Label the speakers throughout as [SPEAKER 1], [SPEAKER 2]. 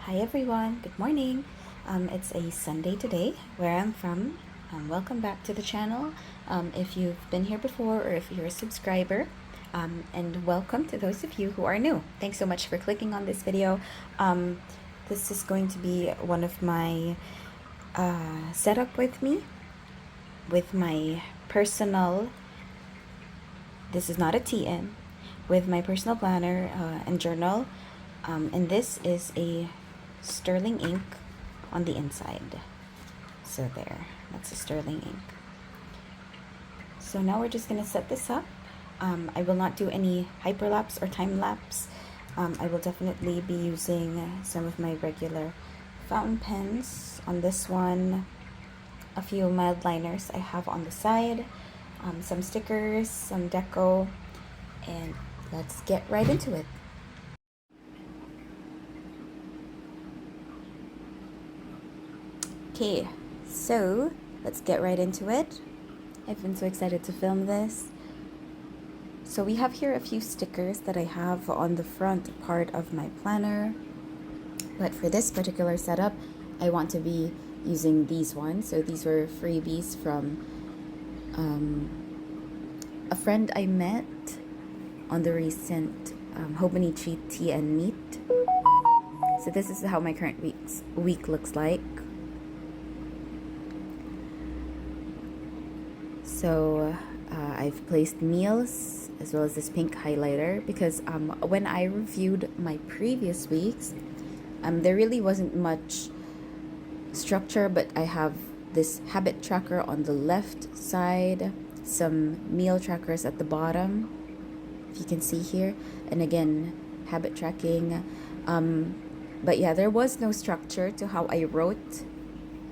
[SPEAKER 1] Hi everyone, good morning. It's a Sunday today where I'm from. Welcome back to the channel. If you've been here before or if you're a subscriber, and welcome to those of you who are new. Thanks so much for clicking on this video. This is going to be one of my setup with me, with my personal, this is not a TN, with my personal planner and journal. And this is a sterling ink on the inside. So there, that's a sterling ink. So now we're just gonna set this up. I will not do any hyperlapse or time lapse. I will definitely be using some of my regular fountain pens on this one, a few mild liners I have on the side, some stickers, some deco, and let's get right into it. Okay, so let's get right into it. I've been so excited to film this. So we have here a few stickers that I have on the front part of my planner. But for this particular setup, I want to be using these ones. So these were freebies from a friend I met on the recent Hobonichi Tea and Meet. So this is how my current week looks like. So I've placed meals as well as this pink highlighter because when I reviewed my previous weeks, there really wasn't much structure, but I have this habit tracker on the left side, some meal trackers at the bottom, if you can see here, and again, habit tracking. But yeah, there was no structure to how I wrote.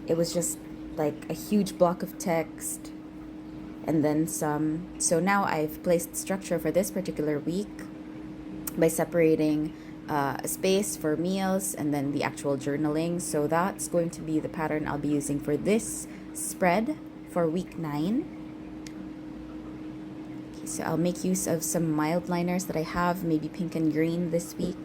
[SPEAKER 1] It was just like a huge block of text and then some. So now I've placed structure for this particular week by separating a space for meals and then the actual journaling. So that's going to be the pattern I'll be using for this spread for week 9. Okay, so I'll make use of some mild liners that I have, maybe pink and green this week.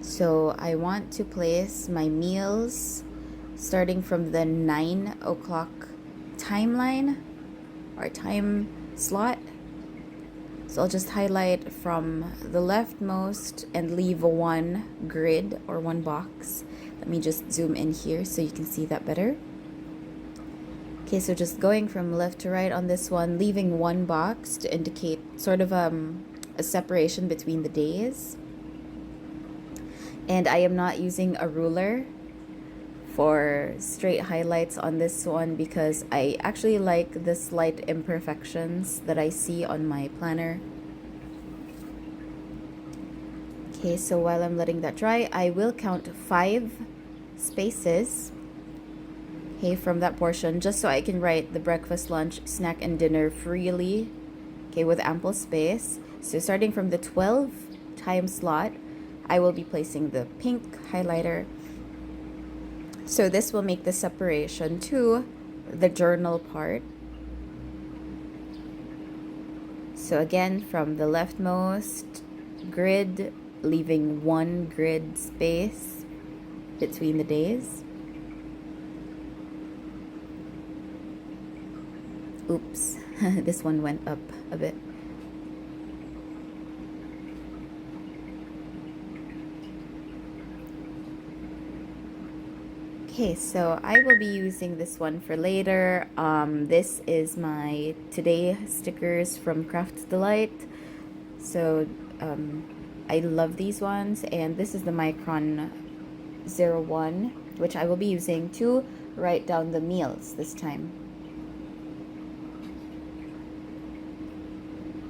[SPEAKER 1] So I want to place my meals starting from the 9 o'clock timeline or time slot. So I'll just highlight from the leftmost and leave one grid or one box. Let me just zoom in here so you can see that better. Okay, so just going from left to right on this one, leaving one box to indicate sort of a separation between the days. And I am not using a ruler for straight highlights on this one because I actually like the slight imperfections that I see on my planner. Okay, so while I'm letting that dry, I will count 5 spaces, okay, from that portion, just so I can write the breakfast, lunch, snack, and dinner freely, okay, with ample space. So starting from the 12 time slot, I will be placing the pink highlighter. So this will make the separation to the journal part. So again, from the leftmost grid, leaving one grid space between the days. Oops, this one went up a bit. Okay, so I will be using this one for later. This is my today stickers from Craft Delight. So I love these ones, and this is the Micron 01, which I will be using to write down the meals this time.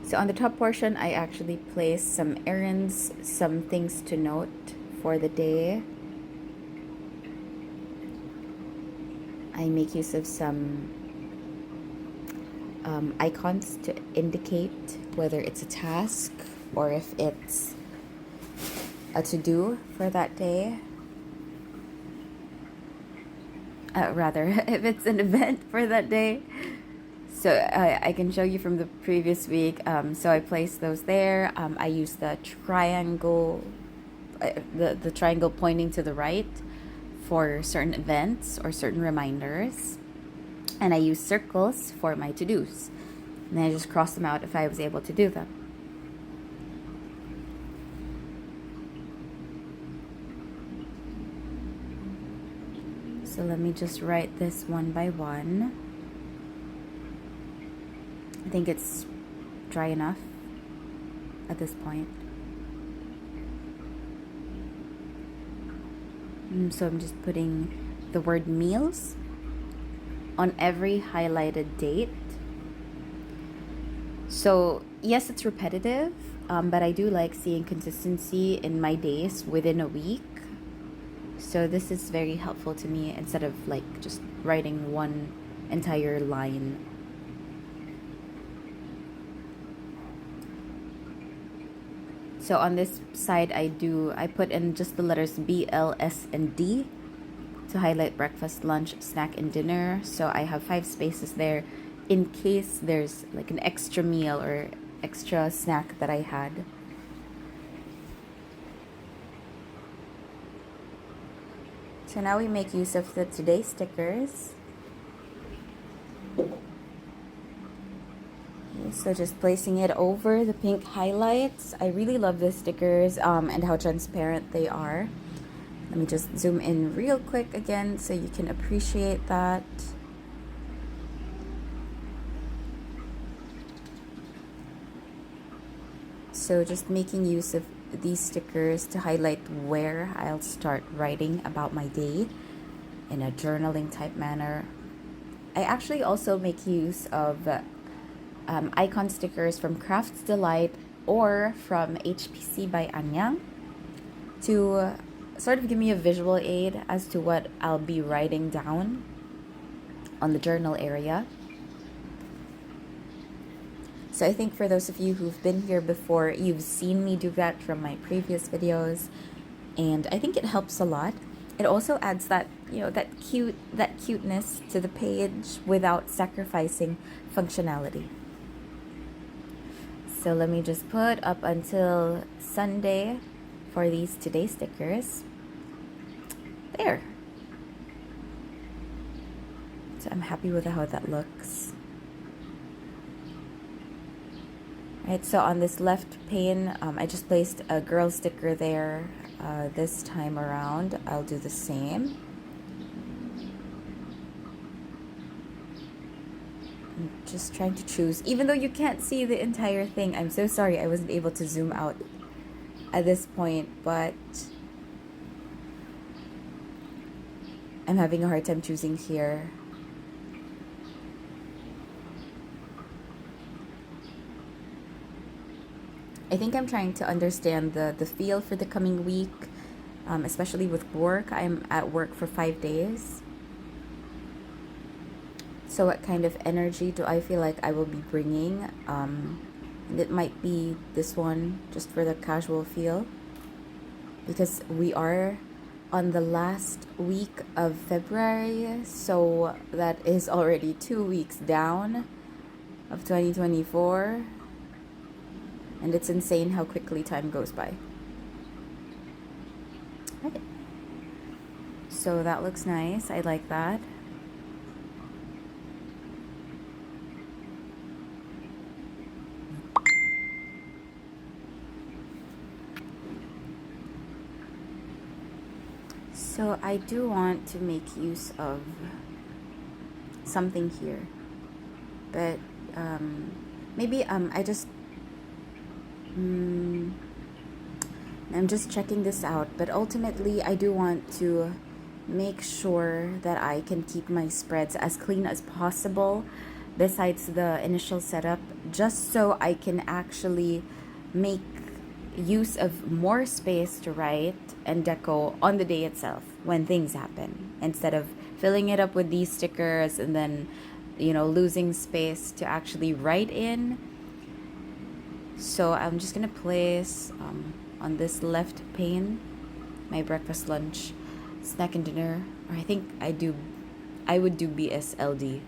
[SPEAKER 1] So on the top portion, I actually placed some errands, some things to note for the day. I make use of some icons to indicate whether it's a task or if it's a to-do for that day. Rather, if it's an event for that day. So I can show you from the previous week. So I placed those there. I used the triangle, the triangle pointing to the right for certain events or certain reminders. And I used circles for my to-dos. And then I just crossed them out if I was able to do them. So let me just write this one by one. I think it's dry enough at this point. So I'm just putting the word meals on every highlighted date. So yes, it's repetitive, but I do like seeing consistency in my days within a week. So this is very helpful to me instead of like just writing one entire line. So on this side, I put in just the letters B, L, S, and D to highlight breakfast, lunch, snack, and dinner. So I have 5 spaces there in case there's like an extra meal or extra snack that I had. So now we make use of the today stickers. So just placing it over the pink highlights. I really love the stickers and how transparent they are. Let me just zoom in real quick again so you can appreciate that. So just making use of these stickers to highlight where I'll start writing about my day in a journaling type manner. I actually also make use of icon stickers from Crafts Delight or from HPC by Anyang to sort of give me a visual aid as to what I'll be writing down on the journal area. So I think for those of you who've been here before, you've seen me do that from my previous videos, and I think it helps a lot. It also adds that, you know, that cuteness to the page without sacrificing functionality. So let me just put up until Sunday for these today stickers. There. So I'm happy with how that looks. Right, so on this left pane, I just placed a girl sticker there. This time around, I'll do the same. I'm just trying to choose, even though you can't see the entire thing. I'm so sorry I wasn't able to zoom out at this point, but I'm having a hard time choosing here. I think I'm trying to understand the feel for the coming week, especially with work. I'm at work for 5 days. So what kind of energy do I feel like I will be bringing? And it might be this one, just for the casual feel. Because we are on the last week of February, so that is already 2 weeks down of 2024. And it's insane how quickly time goes by. Right. So that looks nice. I like that. So I do want to make use of something here. But maybe I just I'm just checking this out, but ultimately I do want to make sure that I can keep my spreads as clean as possible besides the initial setup, just so I can actually make use of more space to write and deco on the day itself when things happen, instead of filling it up with these stickers and then, you know, losing space to actually write in. So I'm just gonna place on this left pane my breakfast, lunch, snack, and dinner. Or I think I would do BSLD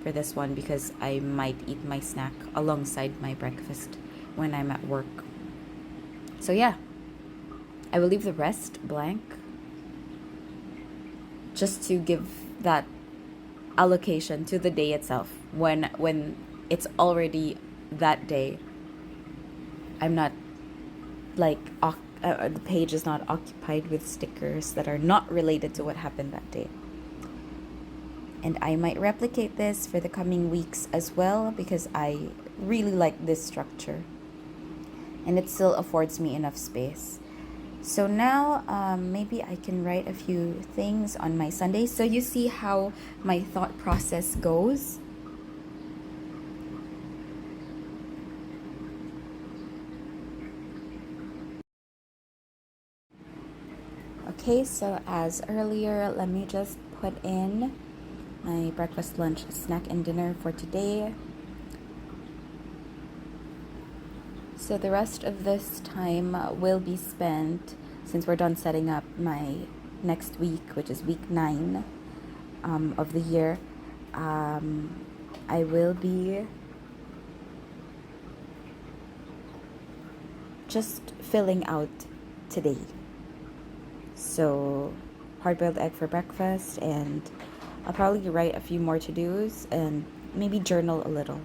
[SPEAKER 1] for this one because I might eat my snack alongside my breakfast when I'm at work. So yeah, I will leave the rest blank just to give that allocation to the day itself. When it's already that day, I'm not like the page is not occupied with stickers that are not related to what happened that day. And I might replicate this for the coming weeks as well because I really like this structure and it still affords me enough space. So now maybe I can write a few things on my Sunday so you see how my thought process goes. Okay, so as earlier, let me just put in my breakfast, lunch, snack, and dinner for today. So the rest of this time will be spent, since we're done setting up my next week, which is week 9 of the year. I will be just filling out today. So hard-boiled egg for breakfast, and I'll probably write a few more to-dos and maybe journal a little.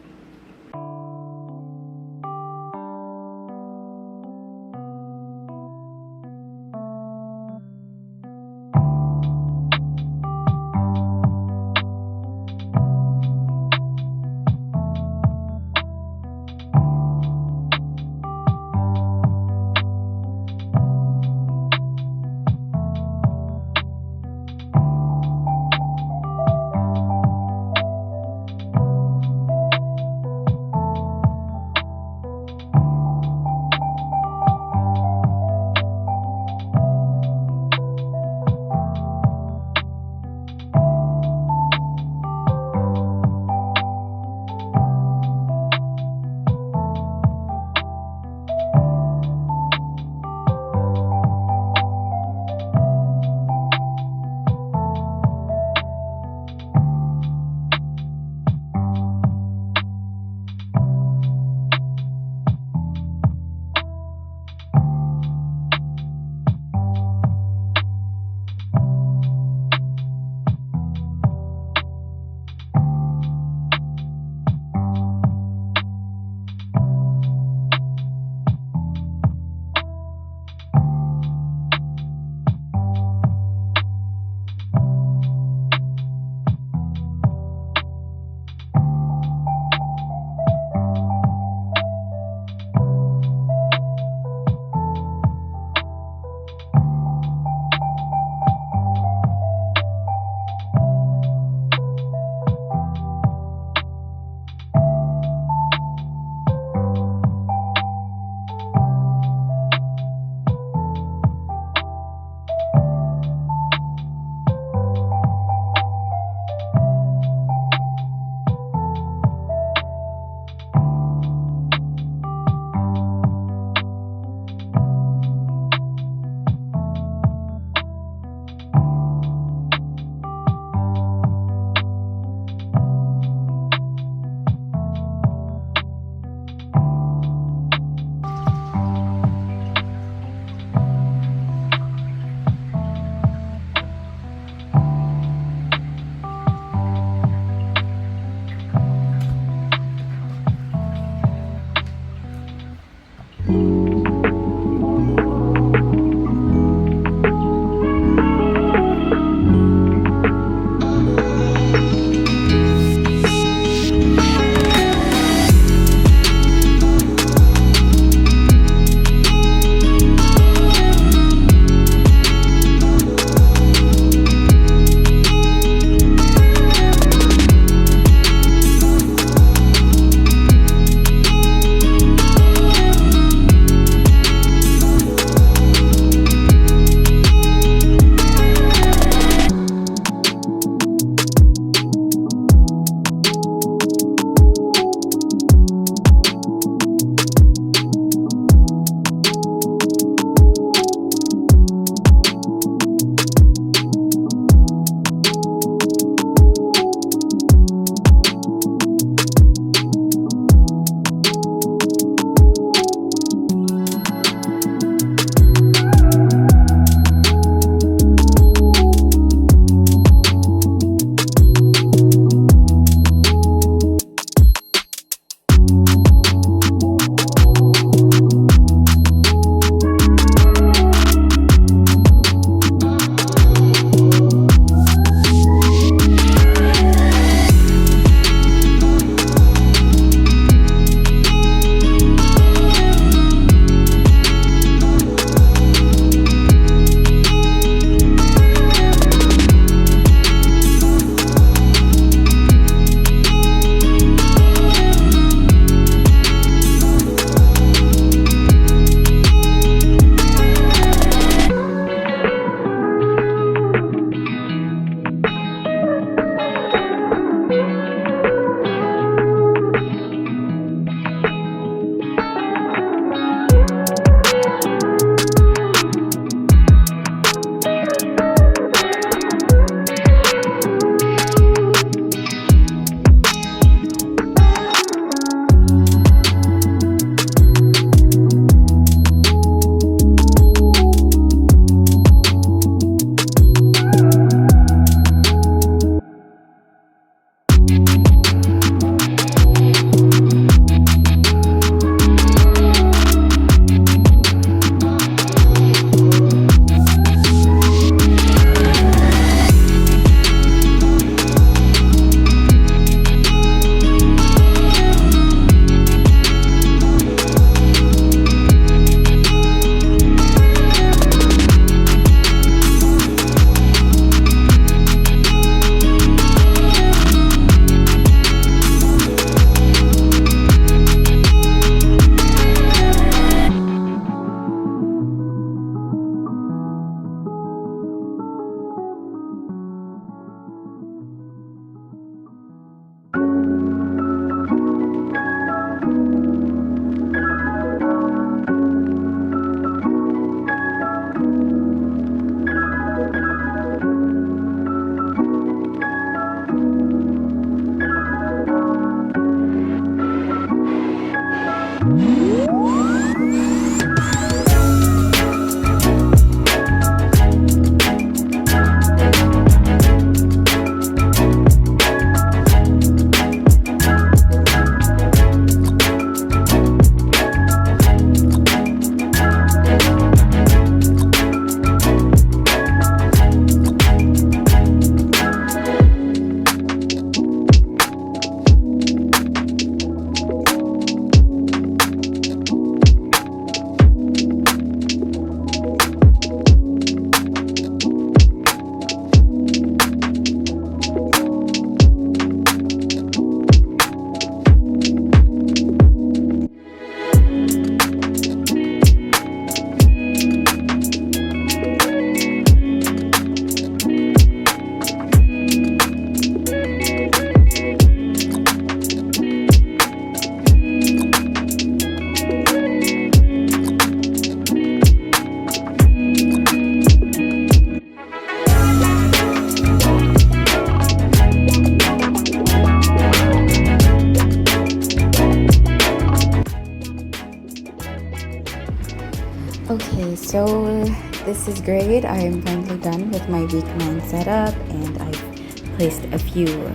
[SPEAKER 1] Okay, so this is great. I am finally done with my week 9 setup, and I've placed a few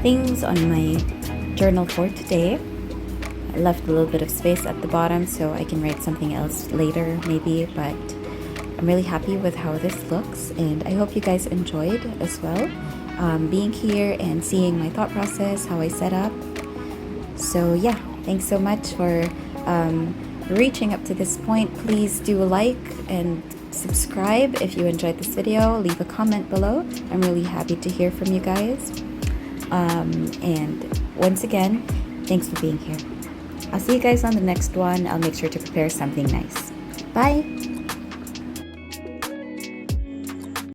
[SPEAKER 1] things on my journal for today. I left a little bit of space at the bottom so I can write something else later maybe, but I'm really happy with how this looks, and I hope you guys enjoyed as well, being here and seeing my thought process, how I set up. So yeah, thanks so much for reaching up to this point. Please do like and subscribe if you enjoyed this video. Leave a comment below. I'm really happy to hear from you guys. And once again, thanks for being here. I'll see you guys on the next one. I'll make sure to prepare something nice. Bye!